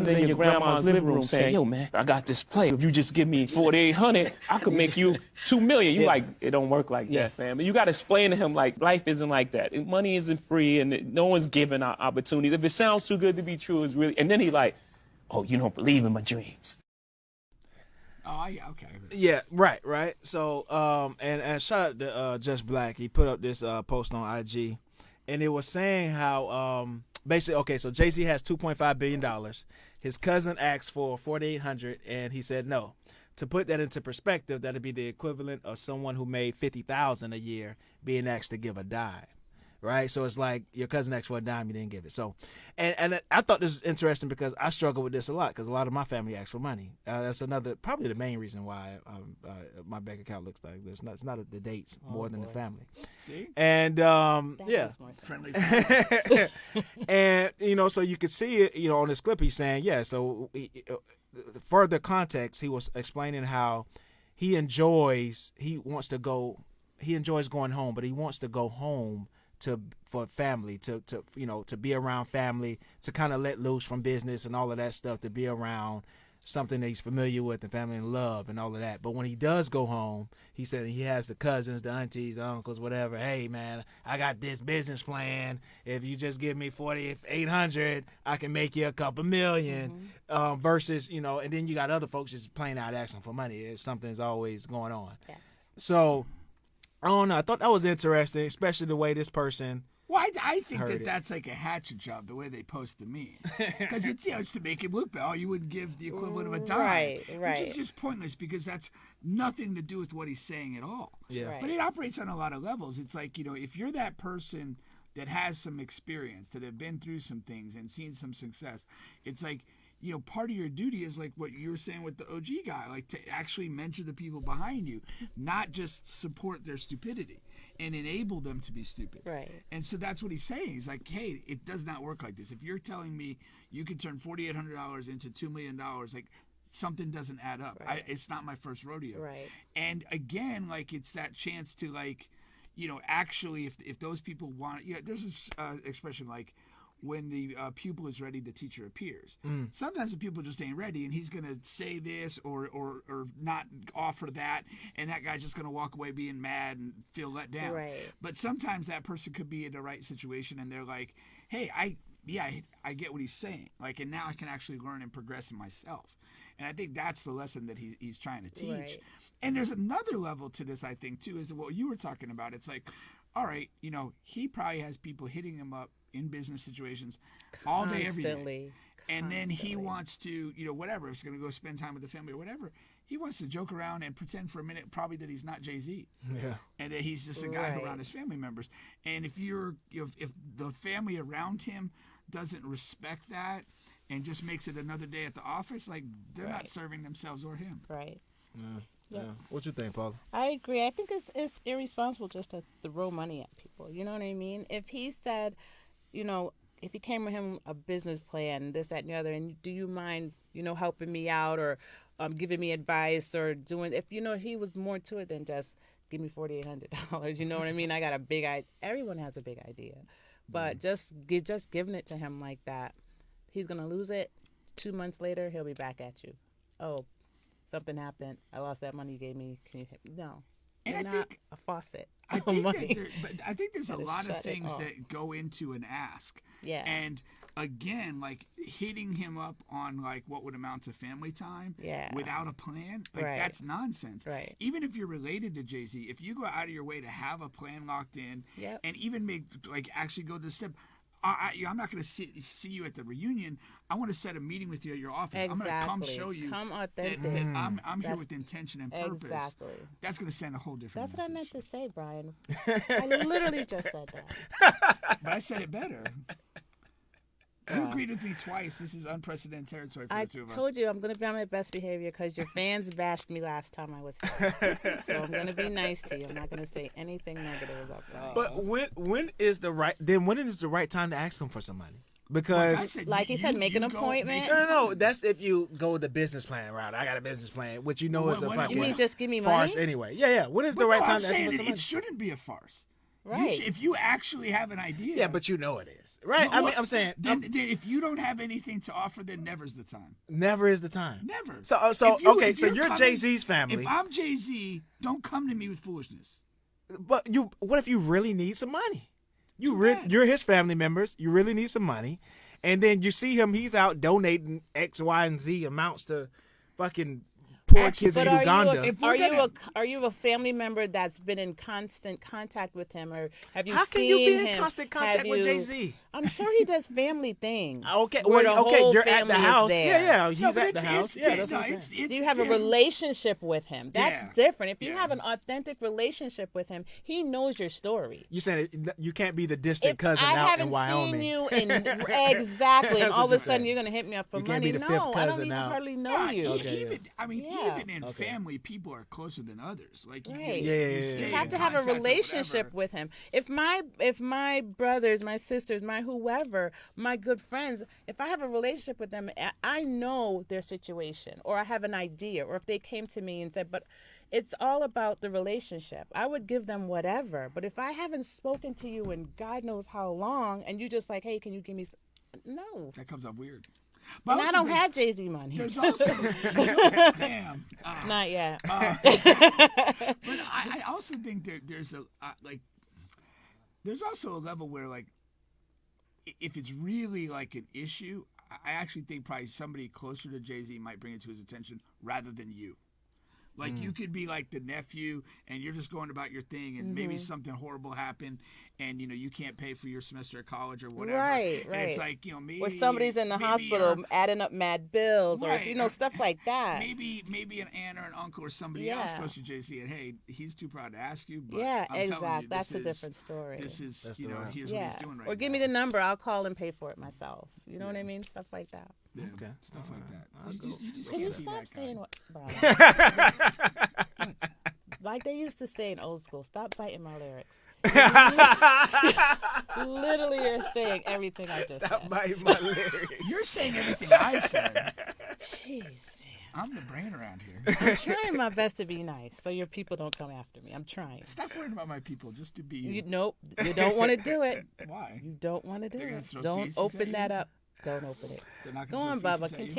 sitting in your grandma's living room saying, yo, man, I got this play. If you just give me 4,800, I could make you $2 million. You like, it don't work like that, man. But you got to explain to him, like, life isn't like that. Money isn't free, and no one's giving out opportunities. If it sounds too good to be true, it's really... And then he like, oh, you don't believe in my dreams. Oh, yeah, okay. Yeah, right. So, and shout out to Just Black. He put up this post on IG, and it was saying how basically, okay, so Jay-Z has $2.5 billion. His cousin asked for 4,800, and he said no. To put that into perspective, that'd be the equivalent of someone who made $50,000 a year being asked to give a dime. Right, so it's like your cousin asked for a dime, you didn't give it. So, and I thought this was interesting because I struggle with this a lot because a lot of my family asks for money. That's probably the main reason why my bank account looks like this. It's not the dates more than the family. See? And yeah, Friendly. and so you could see it. On this clip, he's saying So further context, he was explaining how he enjoys going home, but he wants to go home for family, to be around family, to kind of let loose from business and all of that stuff, to be around something that he's familiar with and family and love and all of that. But when he does go home, he said he has the cousins, the aunties, the uncles, whatever. Hey man, I got this business plan. If you just give me 4,800, I can make you a couple million. Versus, and then you got other folks just plain out asking for money. Something's always going on. Yes. So I don't know. I thought that was interesting, especially the way this person. Well, I think heard it. that's like a hatchet job, the way they post the meme. Because it's to make it look bad. Oh, you wouldn't give the equivalent of a dime. Right. Which is just pointless because that's nothing to do with what he's saying at all. Yeah. Right. But it operates on a lot of levels. It's like, if you're that person that has some experience, that have been through some things and seen some success, it's like, part of your duty is like what you were saying with the OG guy, like to actually mentor the people behind you, not just support their stupidity and enable them to be stupid. Right. And so that's what he's saying. He's like, hey, it does not work like this. If you're telling me you can turn $4,800 into $2 million, like something doesn't add up. Right. It's not my first rodeo. Right. And again, like it's that chance to like, actually if those people want, there's this expression like, when the pupil is ready, the teacher appears. Sometimes the pupil just ain't ready, and he's going to say this or not offer that, and that guy's just going to walk away being mad and feel let down. Right. But sometimes that person could be in the right situation, and they're like, hey, I get what he's saying. Like, and now I can actually learn and progress in myself. And I think that's the lesson that he's trying to teach. Right. And there's another level to this, I think, too, is what you were talking about. It's like, all right, he probably has people hitting him up in business situations all day, every day. And then he wants to, whatever, if he's going to go spend time with the family or whatever, he wants to joke around and pretend for a minute probably that he's not Jay-Z. Yeah. And that he's just a guy around his family members. And if if the family around him doesn't respect that and just makes it another day at the office, like they're not serving themselves or him. Right. Yeah. What you think, Paula? I agree. I think it's irresponsible just to throw money at people. You know what I mean? If he said, if he came with him a business plan, this, that, and the other, and do you mind, helping me out or giving me advice or doing, if, he was more to it than just give me $4,800. You know what I mean? I got a big idea. Everyone has a big idea. But just giving it to him like that, he's going to lose it. 2 months later, he'll be back at you. Oh, something happened. I lost that money you gave me. Can you? No. And You're not a faucet. I think there's a lot of shut it things off. that go into an ask. Yeah. And again, like hitting him up on like what would amount to family time without a plan, like that's nonsense. Right. Even if you're related to Jay-Z, if you go out of your way to have a plan locked in and even actually go to the step, I'm not going to see you at the reunion. I want to set a meeting with you at your office. Exactly. I'm going to come show you authentic. that I'm here with intention and purpose. Exactly. That's going to send a whole different That's message. what I meant to say, Brian. I literally just said that. But I said it better. You agreed with me twice. This is unprecedented territory for the two of us. I told you I'm going to be on my best behavior because your fans bashed me last time I was here. So I'm going to be nice to you. I'm not going to say anything negative about that. But when is the right time to ask them for some money? Because like he said, make an appointment. No. That's if you go the business plan route. I got a business plan, which is a fucking you mean just give me farce money? anyway. Yeah. When is the right time to ask them for some money? It shouldn't be a farce. Right. If you actually have an idea. Yeah, but you know it is, right? Well, I'm saying then if you don't have anything to offer, then never's the time. never is the time. Never. So If you- okay, if so you're coming- Jay-Z's family. If I'm Jay-Z, don't come to me with foolishness. But what if you really need some money? bad. You're his family members. You really need some money, and then you see him. He's out donating X, Y, and Z amounts to fucking poor kids in But Uganda. are you a family member that's been in constant contact with him, or have you How can seen you be in him? constant Have contact with you- Jay-Z? I'm sure he does family things. Okay, where the whole you're at family the is house. there. Yeah, he's No, but at the house. it's- Yeah, that's what I'm it's- saying. Do you have a different. relationship with him? That's Yeah. different. If you Yeah. have an authentic relationship with him, he knows your story. You saying you can't be the distant If cousin I out haven't in Wyoming. seen you in exactly, and That's all what of a you're sudden saying. you're gonna hit me up for You can't money. be the No, fifth I don't cousin even out. hardly know Yeah, you. Okay, even Yeah. even in family, people are closer than others. Like Right. Yeah. stay You have in to have a contact or relationship whatever. with him. If my brothers, my sisters, my whoever, my good friends, if I have a relationship with them, I know their situation, or I have an idea, or if they came to me and said, but it's all about the relationship. I would give them whatever. But if I haven't spoken to you in God knows how long, and you just like, hey, can you give me no. That comes up weird. And I also don't think have Jay-Z money. There's also damn. Not yet. But I also think there's a there's also a level where like if it's really like an issue, I actually think probably somebody closer to Jay-Z might bring it to his attention rather than you. Like you could be like the nephew and you're just going about your thing and maybe something horrible happened and you can't pay for your semester at college or whatever. Right. And it's like, maybe Or somebody's in the maybe hospital adding up mad bills, Right. or stuff like that. maybe an aunt or an uncle or somebody else goes to JC and hey, he's too proud to ask you. But Yeah, I'm telling exactly. you, That's this a is- different story. This is That's here's the what he's Yeah. doing right Or give now. me the number. I'll call and pay for it myself. You know what I mean? Stuff like that. Yeah, Okay. stuff like that. You just Can can't you be stop that saying guy. what? Brian? Like they used to say in old school, stop biting my lyrics. Literally, you're saying everything I just Stop said. biting my lyrics. You're saying everything I said. Jeez, man. I'm the brain around here. I'm trying my best to be nice so your people don't come after me. I'm trying. Stop worrying about my people just to be you. Nope, you don't want to do it. Why? You don't want to do They're gonna it. throw Don't feces open at that you? up. Don't open it. They're not Go gonna on, throw Bubba. feces at you? Continue.